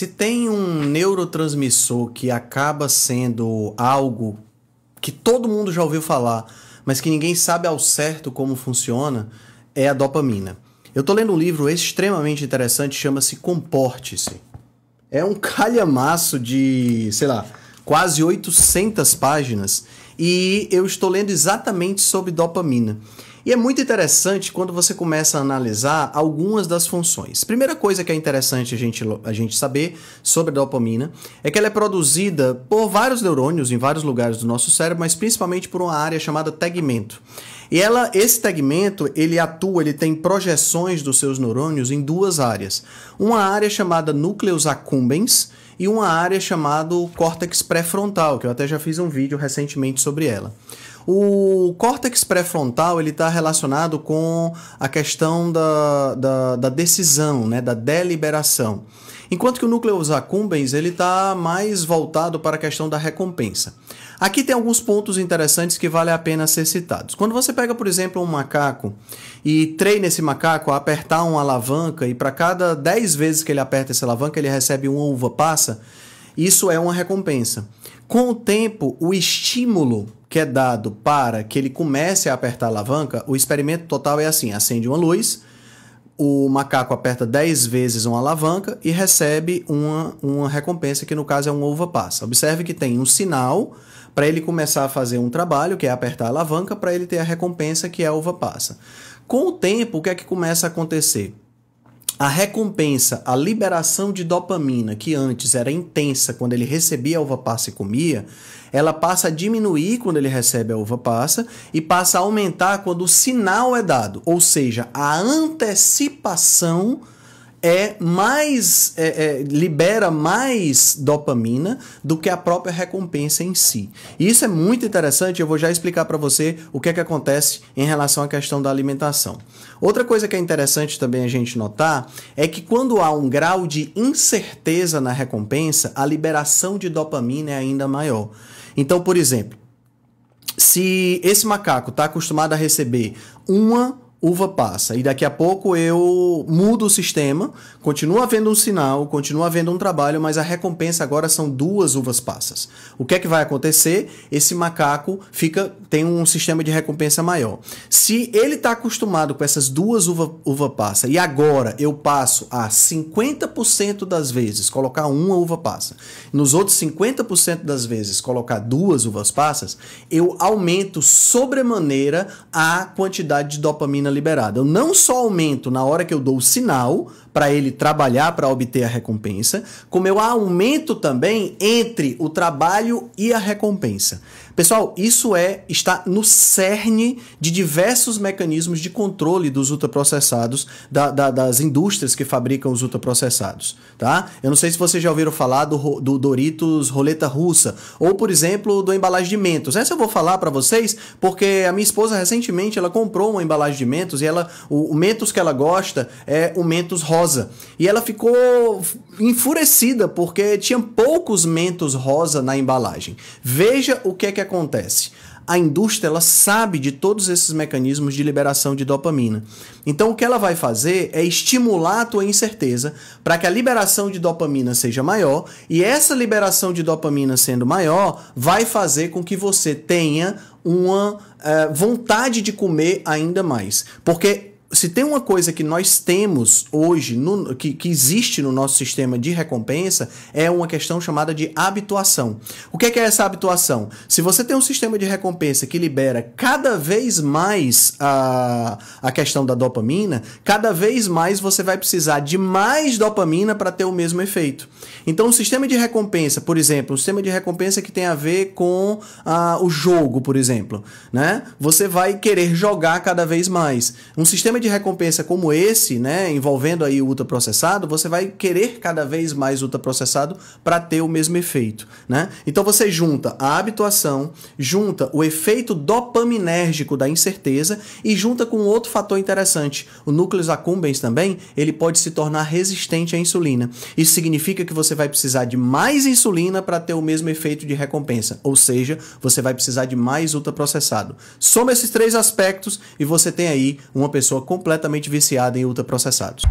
Se tem um neurotransmissor que acaba sendo algo que todo mundo já ouviu falar, mas que ninguém sabe ao certo como funciona, é a dopamina. Eu tô lendo um livro extremamente interessante, chama-se Comporte-se. É um calhamaço de, sei lá, quase 800 páginas e eu estou lendo exatamente sobre dopamina. E é muito interessante quando você começa a analisar algumas das funções. Primeira coisa que é interessante a gente saber sobre a dopamina é que ela é produzida por vários neurônios em vários lugares do nosso cérebro, mas principalmente por uma área chamada tegmento. E esse tegmento, ele tem projeções dos seus neurônios em duas áreas. Uma área chamada núcleus accumbens e uma área chamada córtex pré-frontal, que eu até já fiz um vídeo recentemente sobre ela. O córtex pré-frontal está relacionado com a questão da decisão, né, da deliberação. Enquanto que o núcleus accumbens está mais voltado para a questão da recompensa. Aqui tem alguns pontos interessantes que vale a pena ser citados. Quando você pega, por exemplo, um macaco e treina esse macaco a apertar uma alavanca e para cada 10 vezes que ele aperta essa alavanca ele recebe uma uva passa, isso é uma recompensa. Com o tempo, o estímulo que é dado para que ele comece a apertar a alavanca, o experimento total é assim: acende uma luz, o macaco aperta 10 vezes uma alavanca e recebe uma recompensa, que no caso é uma uva passa. Observe que tem um sinal para ele começar a fazer um trabalho, que é apertar a alavanca, para ele ter a recompensa, que é a uva passa. Com o tempo, o que é que começa a acontecer? A recompensa, a liberação de dopamina, que antes era intensa quando ele recebia a uva passa e comia, ela passa a diminuir quando ele recebe a uva passa e passa a aumentar quando o sinal é dado. Ou seja, a antecipação libera mais dopamina do que a própria recompensa em si. E isso é muito interessante, eu vou já explicar para você o que é que acontece em relação à questão da alimentação. Outra coisa que é interessante também a gente notar é que quando há um grau de incerteza na recompensa, a liberação de dopamina é ainda maior. Então, por exemplo, se esse macaco está acostumado a receber uma uva passa e daqui a pouco eu mudo o sistema, continua havendo um sinal, continua havendo um trabalho, mas a recompensa agora são 2 uvas passas. O que é que vai acontecer? Esse macaco tem um sistema de recompensa maior. Se ele está acostumado com essas 2 uva passa e agora eu passo a 50% das vezes colocar uma uva passa, nos outros 50% das vezes colocar 2 uvas passas, eu aumento sobremaneira a quantidade de dopamina liberada. Eu não só aumento na hora que eu dou o sinal para ele trabalhar para obter a recompensa, como eu aumento também entre o trabalho e a recompensa. Pessoal, isso está no cerne de diversos mecanismos de controle dos ultraprocessados, das indústrias que fabricam os ultraprocessados, tá? Eu não sei se vocês já ouviram falar do Doritos roleta russa, ou, por exemplo, do embalagem de Mentos. Essa eu vou falar para vocês porque a minha esposa recentemente ela comprou uma embalagem de Mentos e o Mentos que ela gosta é o Mentos rosa. E ela ficou enfurecida porque tinha poucos Mentos rosa na embalagem. Veja o que é que acontece. A indústria ela sabe de todos esses mecanismos de liberação de dopamina. Então o que ela vai fazer é estimular a tua incerteza para que a liberação de dopamina seja maior, e essa liberação de dopamina sendo maior vai fazer com que você tenha uma vontade de comer ainda mais. Porque se tem uma coisa que nós temos hoje, que existe no nosso sistema de recompensa, é uma questão chamada de habituação. O que é essa habituação? Se você tem um sistema de recompensa que libera cada vez mais a questão da dopamina, cada vez mais você vai precisar de mais dopamina para ter o mesmo efeito. Então, o sistema de recompensa, por exemplo, um sistema de recompensa que tem a ver com o jogo, por exemplo, né? Você vai querer jogar cada vez mais. Um sistema de recompensa como esse, né, envolvendo aí o ultraprocessado, você vai querer cada vez mais ultraprocessado para ter o mesmo efeito, né? Então você junta a habituação, junta o efeito dopaminérgico da incerteza e junta com outro fator interessante. O núcleus accumbens também, ele pode se tornar resistente à insulina. Isso significa que você vai precisar de mais insulina para ter o mesmo efeito de recompensa, ou seja, você vai precisar de mais ultraprocessado. Soma esses 3 aspectos e você tem aí uma pessoa completamente viciada em ultraprocessados.